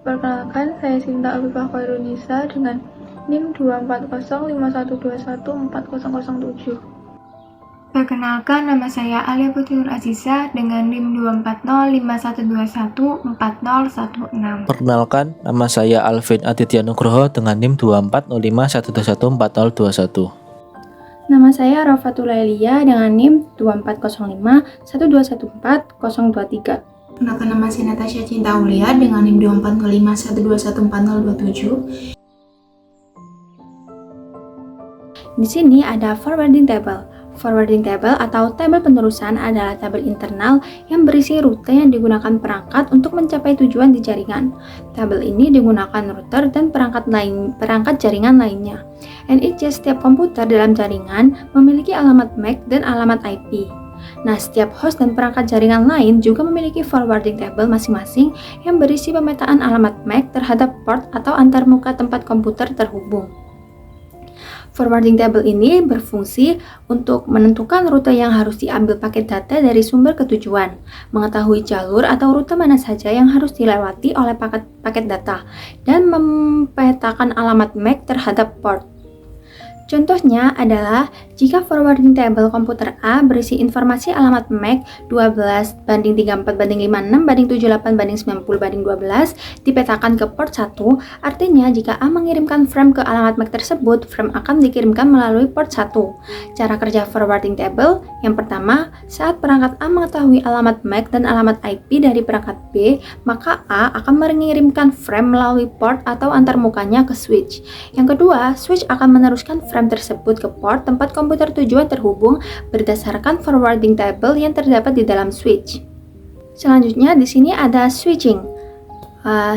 Perkenalkan, saya Sinta Afifah Khairunisa dengan NIM 24051214007. Perkenalkan, nama saya Alia Putri Nur Aziza dengan NIM 24051214016. Perkenalkan, nama saya Alvin Aditya Nugroho dengan NIM 24051214021. Nama saya Rafatul Lailia dengan NIM 240512140023. Perkenalkan, nama saya Natasha Cinta Aulia dengan NIM 240512140027. Di sini ada forwarding table. Forwarding table atau tabel penerusan adalah tabel internal yang berisi rute yang digunakan perangkat untuk mencapai tujuan di jaringan. Tabel ini digunakan router dan perangkat jaringan lainnya. NIC setiap komputer dalam jaringan memiliki alamat MAC dan alamat IP. Nah, setiap host dan perangkat jaringan lain juga memiliki forwarding table masing-masing yang berisi pemetaan alamat MAC terhadap port atau antarmuka tempat komputer terhubung. Forwarding table ini berfungsi untuk menentukan rute yang harus diambil paket data dari sumber ke tujuan, mengetahui jalur atau rute mana saja yang harus dilewati oleh paket data, dan memetakan alamat MAC terhadap port. Contohnya adalah jika forwarding table komputer A berisi informasi alamat MAC 12:34:56:78:90:90 dipetakan ke port 1, artinya jika A mengirimkan frame ke alamat MAC tersebut, frame akan dikirimkan melalui port 1. Cara kerja forwarding table, yang pertama, saat perangkat A mengetahui alamat MAC dan alamat IP dari perangkat B, maka A akan mengirimkan frame melalui port atau antarmukanya ke switch. Yang kedua, switch akan meneruskan frame tersebut ke port tempat komputer tujuan terhubung berdasarkan forwarding table yang terdapat di dalam switch. Selanjutnya di sini ada switching.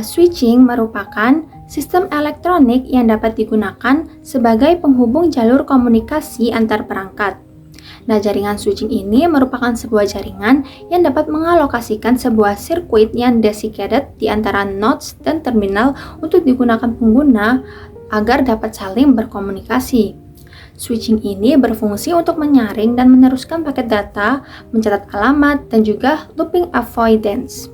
Switching merupakan sistem elektronik yang dapat digunakan sebagai penghubung jalur komunikasi antar perangkat. Nah, jaringan switching ini merupakan sebuah jaringan yang dapat mengalokasikan sebuah sirkuit yang dedicated di antara nodes dan terminal untuk digunakan pengguna agar dapat saling berkomunikasi. Switching ini berfungsi untuk menyaring dan meneruskan paket data, mencatat alamat, dan juga looping avoidance.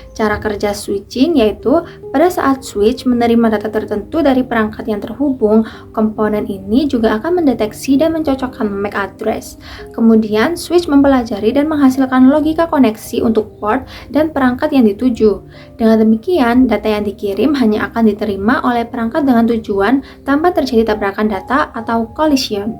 Cara kerja switching yaitu pada saat switch menerima data tertentu dari perangkat yang terhubung, komponen ini juga akan mendeteksi dan mencocokkan MAC address. Kemudian switch mempelajari dan menghasilkan logika koneksi untuk port dan perangkat yang dituju. Dengan demikian, data yang dikirim hanya akan diterima oleh perangkat dengan tujuan tanpa terjadi tabrakan data atau collision.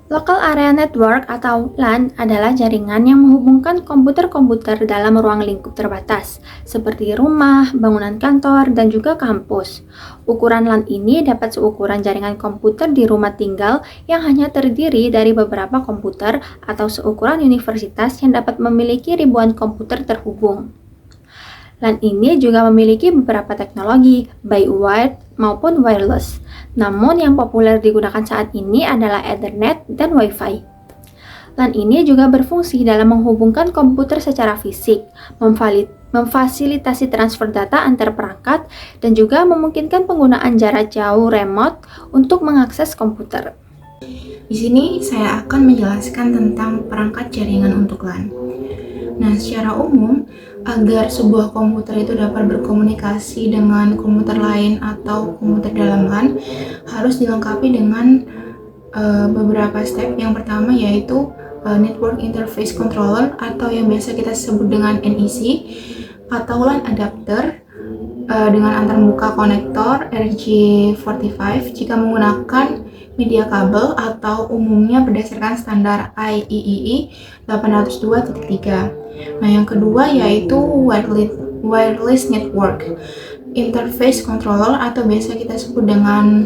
Local Area Network atau LAN adalah jaringan yang menghubungkan komputer-komputer dalam ruang lingkup terbatas, seperti rumah, bangunan kantor, dan juga kampus. Ukuran LAN ini dapat seukuran jaringan komputer di rumah tinggal yang hanya terdiri dari beberapa komputer atau seukuran universitas yang dapat memiliki ribuan komputer terhubung. LAN ini juga memiliki beberapa teknologi, baik wired maupun wireless. Namun yang populer digunakan saat ini adalah Ethernet dan Wi-Fi. LAN ini juga berfungsi dalam menghubungkan komputer secara fisik, memfasilitasi transfer data antar perangkat, dan juga memungkinkan penggunaan jarak jauh remote untuk mengakses komputer. Di sini saya akan menjelaskan tentang perangkat jaringan untuk LAN. Nah, secara umum, agar sebuah komputer itu dapat berkomunikasi dengan komputer lain atau komputer dalam LAN, harus dilengkapi dengan beberapa step. Yang pertama yaitu Network Interface Controller atau yang biasa kita sebut dengan NIC, atau LAN adapter dengan antarmuka konektor RJ45 jika menggunakan media kabel atau umumnya berdasarkan standar IEEE 802.3. Nah, yang kedua yaitu wireless network interface controller atau biasa kita sebut dengan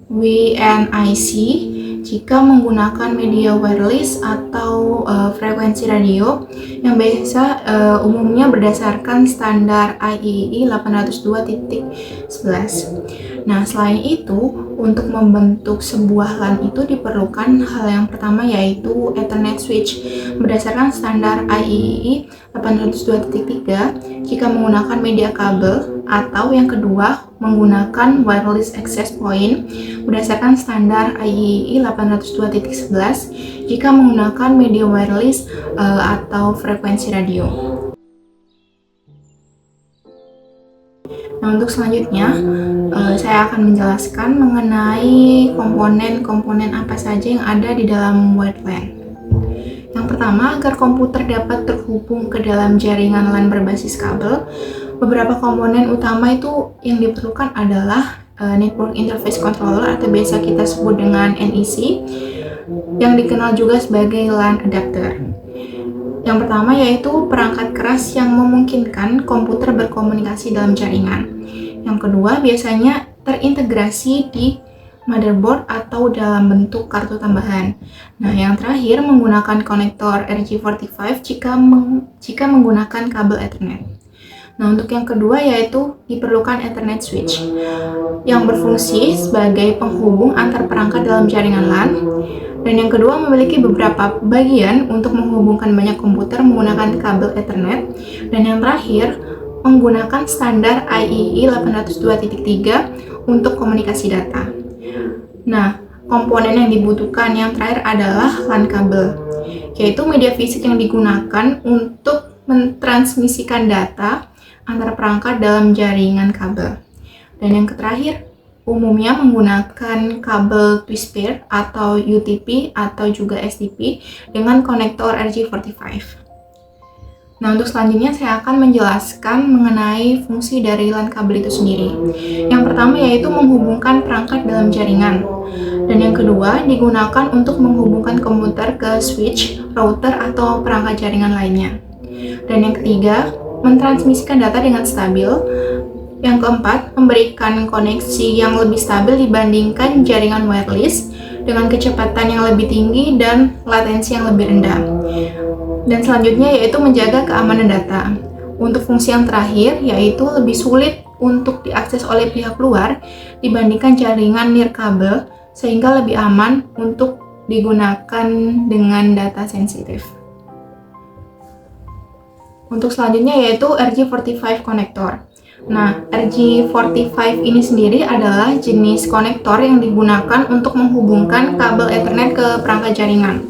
WNIC jika menggunakan media wireless atau frekuensi radio yang biasa umumnya berdasarkan standar IEEE 802.11. Nah, selain itu, untuk membentuk sebuah LAN itu diperlukan hal yang pertama yaitu Ethernet switch berdasarkan standar IEEE 802.3 jika menggunakan media kabel, atau yang kedua menggunakan wireless access point berdasarkan standar IEEE 802.11 jika menggunakan media wireless atau frekuensi radio. Nah, untuk selanjutnya, saya akan menjelaskan mengenai komponen-komponen apa saja yang ada di dalam wired LAN. Yang pertama, agar komputer dapat terhubung ke dalam jaringan LAN berbasis kabel, beberapa komponen utama itu yang diperlukan adalah Network Interface Controller atau biasa kita sebut dengan NIC, yang dikenal juga sebagai LAN adapter. Yang pertama yaitu perangkat keras yang memungkinkan komputer berkomunikasi dalam jaringan. Yang kedua biasanya terintegrasi di motherboard atau dalam bentuk kartu tambahan. Nah, yang terakhir menggunakan konektor RJ45 jika menggunakan kabel Ethernet. Nah, untuk yang kedua yaitu diperlukan Ethernet switch yang berfungsi sebagai penghubung antar perangkat dalam jaringan LAN. Dan yang kedua memiliki beberapa bagian untuk menghubungkan banyak komputer menggunakan kabel Ethernet. Dan yang terakhir menggunakan standar IEEE 802.3 untuk komunikasi data. Nah, komponen yang dibutuhkan yang terakhir adalah LAN kabel, yaitu media fisik yang digunakan untuk mentransmisikan data antar perangkat dalam jaringan kabel. Dan yang terakhir, umumnya menggunakan kabel twist pair atau UTP atau juga SDP dengan konektor RJ45. Nah, untuk selanjutnya saya akan menjelaskan mengenai fungsi dari LAN kabel itu sendiri. Yang pertama yaitu menghubungkan perangkat dalam jaringan. Dan yang kedua digunakan untuk menghubungkan komputer ke switch, router, atau perangkat jaringan lainnya. Dan yang ketiga, mentransmisikan data dengan stabil. Yang keempat, memberikan koneksi yang lebih stabil dibandingkan jaringan wireless dengan kecepatan yang lebih tinggi dan latensi yang lebih rendah. Dan selanjutnya yaitu menjaga keamanan data. Untuk fungsi yang terakhir yaitu lebih sulit untuk diakses oleh pihak luar dibandingkan jaringan nirkabel sehingga lebih aman untuk digunakan dengan data sensitif. Untuk selanjutnya yaitu RJ45 konektor. Nah, RJ45 ini sendiri adalah jenis konektor yang digunakan untuk menghubungkan kabel Ethernet ke perangkat jaringan.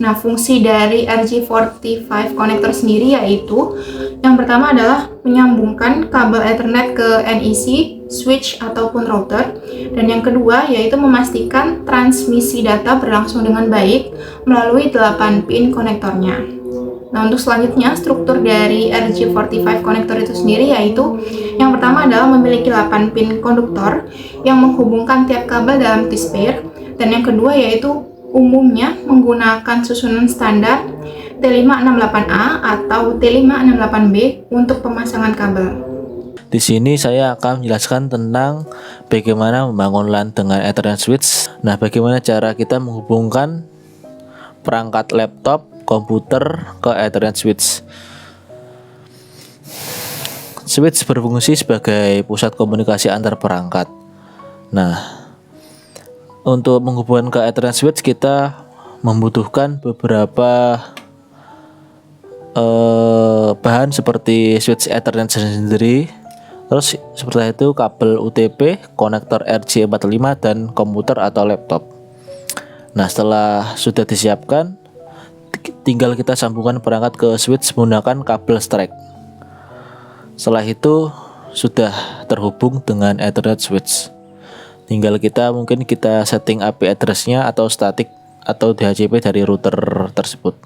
Nah, fungsi dari RJ45 konektor sendiri yaitu yang pertama adalah menyambungkan kabel Ethernet ke NIC, switch, ataupun router. Dan yang kedua yaitu memastikan transmisi data berlangsung dengan baik melalui 8 pin konektornya. Nah, untuk selanjutnya struktur dari RJ45 konektor itu sendiri yaitu yang pertama adalah memiliki 8 pin konduktor yang menghubungkan tiap kabel dalam twist pair. Dan yang kedua yaitu umumnya menggunakan susunan standar T568A atau T568B untuk pemasangan kabel. Di sini saya akan menjelaskan tentang bagaimana membangun LAN dengan Ethernet switch. Nah, bagaimana cara kita menghubungkan perangkat laptop, komputer ke Ethernet switch. Switch berfungsi sebagai pusat komunikasi antar perangkat. Nah, untuk menghubungkan ke Ethernet switch kita membutuhkan beberapa bahan seperti switch Ethernet sendiri, terus seperti itu kabel UTP, konektor RJ45 dan komputer atau laptop. Nah, setelah sudah disiapkan, tinggal kita sambungkan perangkat ke switch menggunakan kabel strike. Setelah itu sudah terhubung dengan Ethernet switch. Tinggal mungkin kita setting IP address-nya atau static atau DHCP dari router tersebut.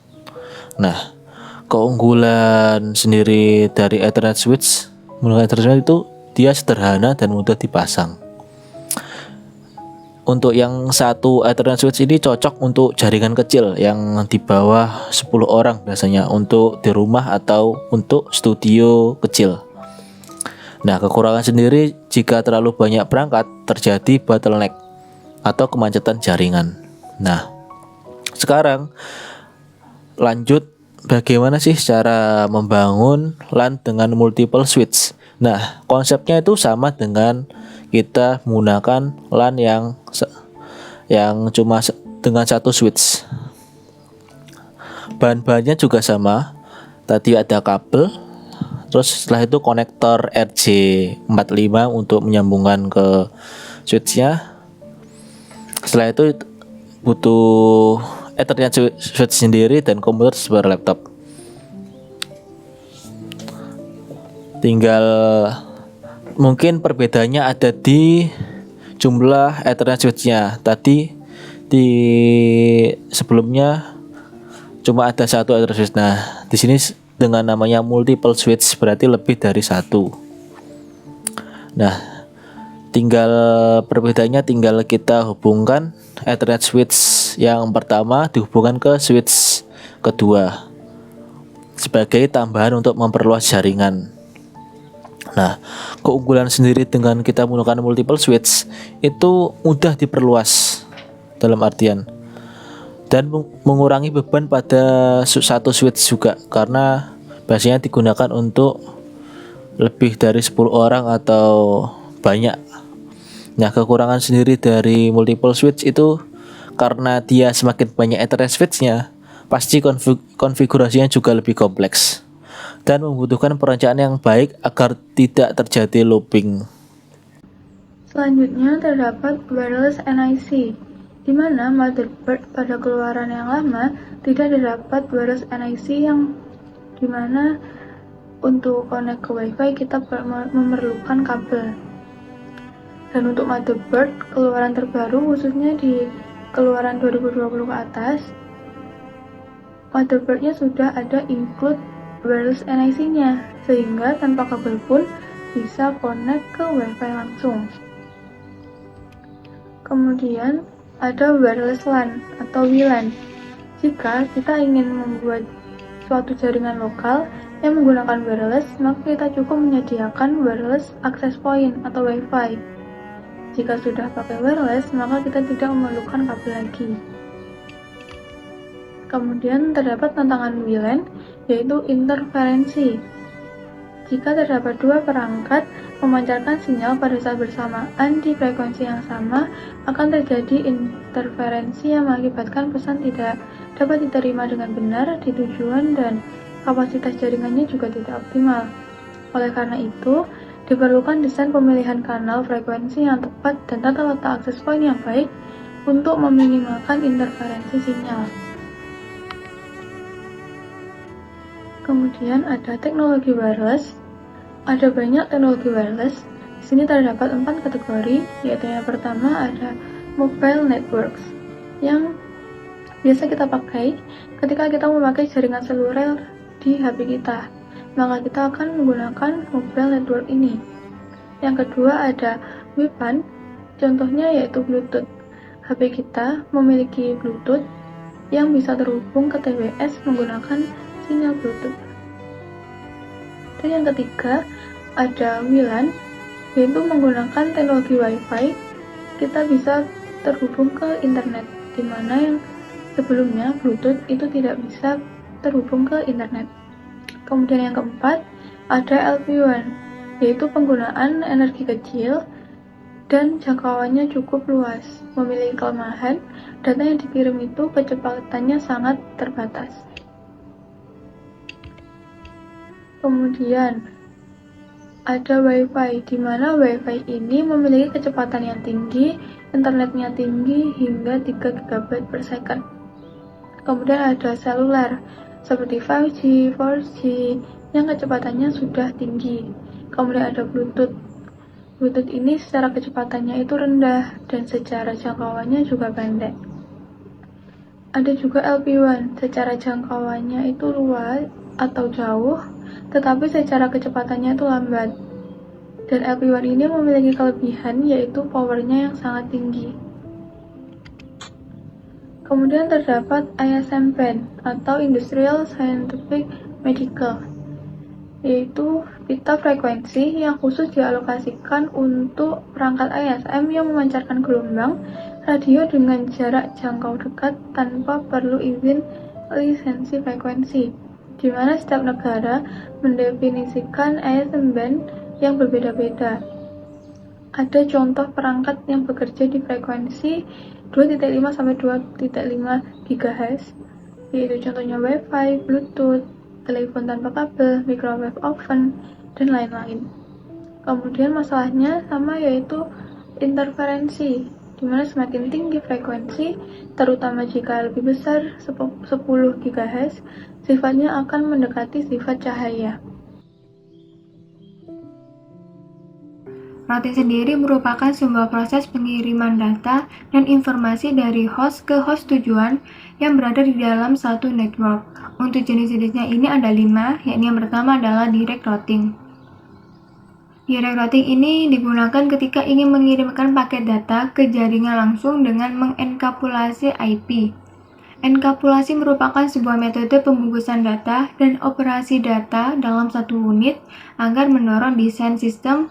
Nah, keunggulan sendiri dari Ethernet switch menggunakan Ethernet switch itu dia sederhana dan mudah dipasang. Untuk yang satu Ethernet switch ini cocok untuk jaringan kecil yang di bawah 10 orang biasanya, untuk di rumah atau untuk studio kecil. Nah, kekurangan sendiri jika terlalu banyak perangkat terjadi bottleneck atau kemacetan jaringan. Nah, sekarang lanjut bagaimana sih cara membangun LAN dengan multiple switch. Nah, konsepnya itu sama dengan kita menggunakan LAN yang cuma dengan satu switch. Bahan-bahannya juga sama. Tadi ada kabel, terus setelah itu konektor RJ45 untuk menyambungkan ke switchnya. Setelah itu butuh Ethernet switch sendiri dan komputer sebuah laptop. Tinggal mungkin perbedaannya ada di jumlah Ethernet switchnya. Tadi di sebelumnya cuma ada satu Ethernet switch. Nah, di sini dengan namanya multiple switch berarti lebih dari satu. Nah, perbedaannya tinggal kita hubungkan Ethernet switch yang pertama dihubungkan ke switch kedua sebagai tambahan untuk memperluas jaringan. Nah, keunggulan sendiri dengan kita menggunakan multiple switch itu mudah diperluas dalam artian dan mengurangi beban pada satu switch juga, karena biasanya digunakan untuk lebih dari 10 orang atau banyak. Nah, kekurangan sendiri dari multiple switch itu karena dia semakin banyak Ethernet switch-nya, pasti konfigurasinya juga lebih kompleks dan membutuhkan perencanaan yang baik agar tidak terjadi looping. Selanjutnya terdapat wireless NIC, di mana motherboard pada keluaran yang lama tidak terdapat wireless NIC, yang di mana untuk connect ke WiFi kita memerlukan kabel. Dan untuk motherboard keluaran terbaru, khususnya di keluaran 2020 ke atas, motherboardnya sudah ada include wireless NIC-nya, sehingga tanpa kabel pun bisa connect ke WiFi langsung. Kemudian ada wireless LAN atau WLAN. Jika kita ingin membuat suatu jaringan lokal yang menggunakan wireless, maka kita cukup menyediakan wireless access point atau WiFi. Jika sudah pakai wireless, maka kita tidak memerlukan kabel lagi. Kemudian terdapat tantangan WLAN, yaitu interferensi. Jika terdapat dua perangkat memancarkan sinyal pada saat bersamaan di frekuensi yang sama, akan terjadi interferensi yang mengakibatkan pesan tidak dapat diterima dengan benar di tujuan dan kapasitas jaringannya juga tidak optimal. Oleh karena itu, diperlukan desain pemilihan kanal frekuensi yang tepat dan tata letak akses point yang baik untuk meminimalkan interferensi sinyal. Kemudian ada teknologi wireless. Ada banyak teknologi wireless. Di sini terdapat 4 kategori, yaitu yang pertama ada mobile networks, yang biasa kita pakai ketika kita memakai jaringan seluler di HP kita. Maka kita akan menggunakan mobile network ini. Yang kedua ada WPAN, contohnya yaitu Bluetooth. HP kita memiliki Bluetooth yang bisa terhubung ke TWS menggunakan sinyal Bluetooth. Dan yang ketiga ada WLAN, yaitu menggunakan teknologi Wi-Fi. Kita bisa terhubung ke internet, di mana yang sebelumnya Bluetooth itu tidak bisa terhubung ke internet. Kemudian yang keempat ada LPWAN, yaitu penggunaan energi kecil dan jangkauannya cukup luas. Memiliki kelemahan, data yang dikirim itu kecepatannya sangat terbatas. Kemudian ada Wi-Fi, di mana Wi-Fi ini memiliki kecepatan yang tinggi, internetnya tinggi hingga 3 GB per second. Kemudian ada seluler seperti 5G, 4G yang kecepatannya sudah tinggi. Kemudian ada Bluetooth. Bluetooth ini secara kecepatannya itu rendah dan secara jangkauannya juga pendek. Ada juga LPWAN, secara jangkauannya itu luas atau jauh, tetapi secara kecepatannya itu lambat. Dan LPWAN ini memiliki kelebihan, yaitu powernya yang sangat tinggi. Kemudian terdapat ISM-band atau Industrial Scientific Medical, yaitu pita frekuensi yang khusus dialokasikan untuk perangkat ISM yang memancarkan gelombang radio dengan jarak jangkau dekat tanpa perlu izin lisensi frekuensi, di mana setiap negara mendefinisikan ISM band yang berbeda-beda. ada contoh perangkat yang bekerja di frekuensi 2.5 sampai 2.5 GHz, yaitu contohnya Wi-Fi, Bluetooth, telepon tanpa kabel, microwave oven, dan lain-lain. Kemudian masalahnya sama, yaitu interferensi, dimana semakin tinggi frekuensi, terutama jika lebih besar 10 GHz, sifatnya akan mendekati sifat cahaya. Routing sendiri merupakan sebuah proses pengiriman data dan informasi dari host ke host tujuan yang berada di dalam satu network. Untuk jenis-jenisnya ini ada 5, yakni yang pertama adalah direct routing. Direct routing ini digunakan ketika ingin mengirimkan paket data ke jaringan langsung dengan mengenkapsulasi IP. Enkapsulasi merupakan sebuah metode pembungkusan data dan operasi data dalam satu unit agar mendorong desain sistem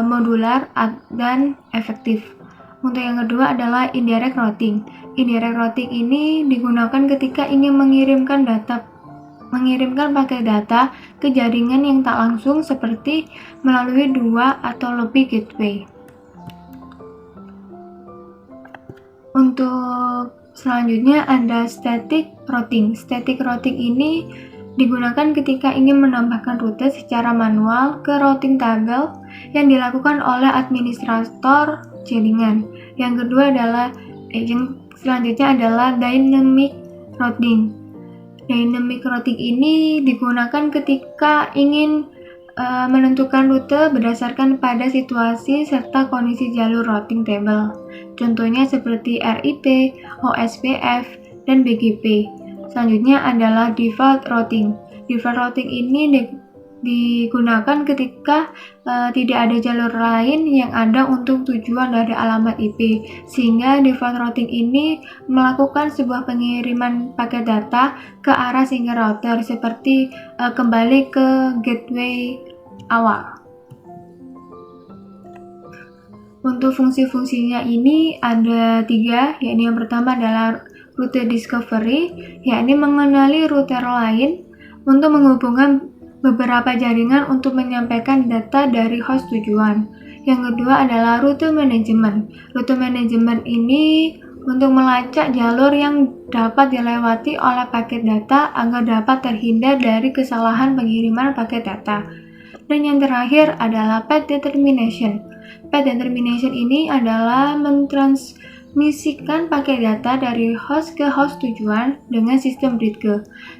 modular dan efektif. Untuk yang kedua adalah indirect routing. Indirect routing ini digunakan ketika ingin mengirimkan paket data ke jaringan yang tak langsung seperti melalui 2 atau lebih gateway. Untuk selanjutnya ada static routing. Static routing ini digunakan ketika ingin menambahkan rute secara manual ke routing table yang dilakukan oleh administrator jaringan. Yang selanjutnya adalah dynamic routing. Dynamic routing ini digunakan ketika ingin menentukan rute berdasarkan pada situasi serta kondisi jalur routing table. Contohnya seperti RIP, OSPF, dan BGP. Selanjutnya adalah default routing. Default routing ini digunakan ketika tidak ada jalur lain yang ada untuk tujuan dari alamat IP, sehingga default routing ini melakukan sebuah pengiriman paket data ke arah single router seperti kembali ke gateway awal. Untuk fungsi-fungsinya ini ada 3, yakni yang pertama adalah rute discovery, yakni mengenali router lain untuk menghubungkan beberapa jaringan untuk menyampaikan data dari host tujuan. Yang kedua adalah rute management. Rute management ini untuk melacak jalur yang dapat dilewati oleh paket data agar dapat terhindar dari kesalahan pengiriman paket data. Dan yang terakhir adalah path determination. Path determination ini adalah mentransmisikan paket data dari host ke host tujuan dengan sistem bridge.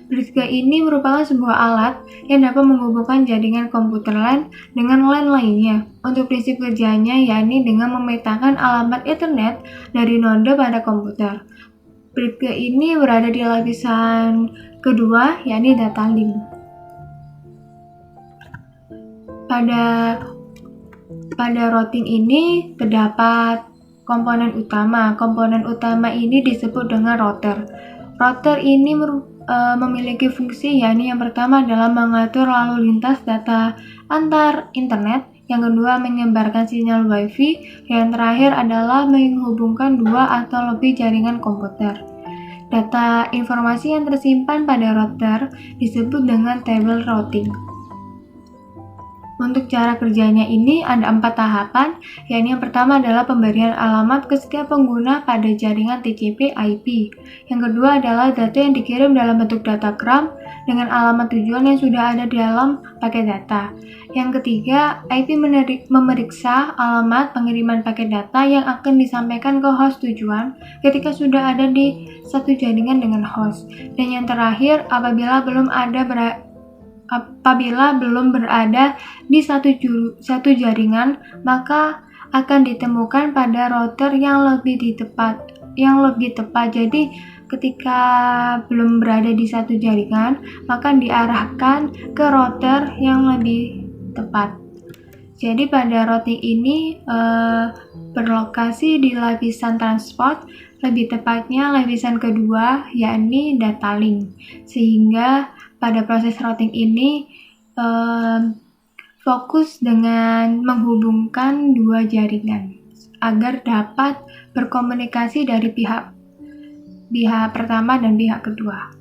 Bridge ini merupakan sebuah alat yang dapat menghubungkan jaringan komputer LAN dengan LAN lainnya. Untuk prinsip kerjanya yakni dengan memetakan alamat Ethernet dari node pada komputer. Bridge ini berada di lapisan kedua, yakni data link. Pada routing ini terdapat komponen utama. Komponen utama ini disebut dengan router. Router ini memiliki fungsi, yakni yang pertama adalah mengatur lalu lintas data antar internet, yang kedua menyebarkan sinyal Wi-Fi, yang terakhir adalah menghubungkan 2 atau lebih jaringan komputer. Data informasi yang tersimpan pada router disebut dengan table routing. Untuk cara kerjanya ini ada 4 tahapan, yakni yang pertama adalah pemberian alamat ke setiap pengguna pada jaringan TCP/IP. Yang kedua adalah data yang dikirim dalam bentuk datagram dengan alamat tujuan yang sudah ada di dalam paket data. Yang ketiga, IP memeriksa alamat pengiriman paket data yang akan disampaikan ke host tujuan ketika sudah ada di satu jaringan dengan host. Dan yang terakhir, apabila belum berada di satu jaringan, maka akan ditemukan pada router yang lebih tepat. Jadi ketika belum berada di satu jaringan, maka diarahkan ke router yang lebih tepat. Jadi pada routing ini berlokasi di lapisan transport, lebih tepatnya lapisan kedua, yakni data link. Sehingga pada proses routing ini fokus dengan menghubungkan 2 jaringan agar dapat berkomunikasi dari pihak pertama dan pihak kedua.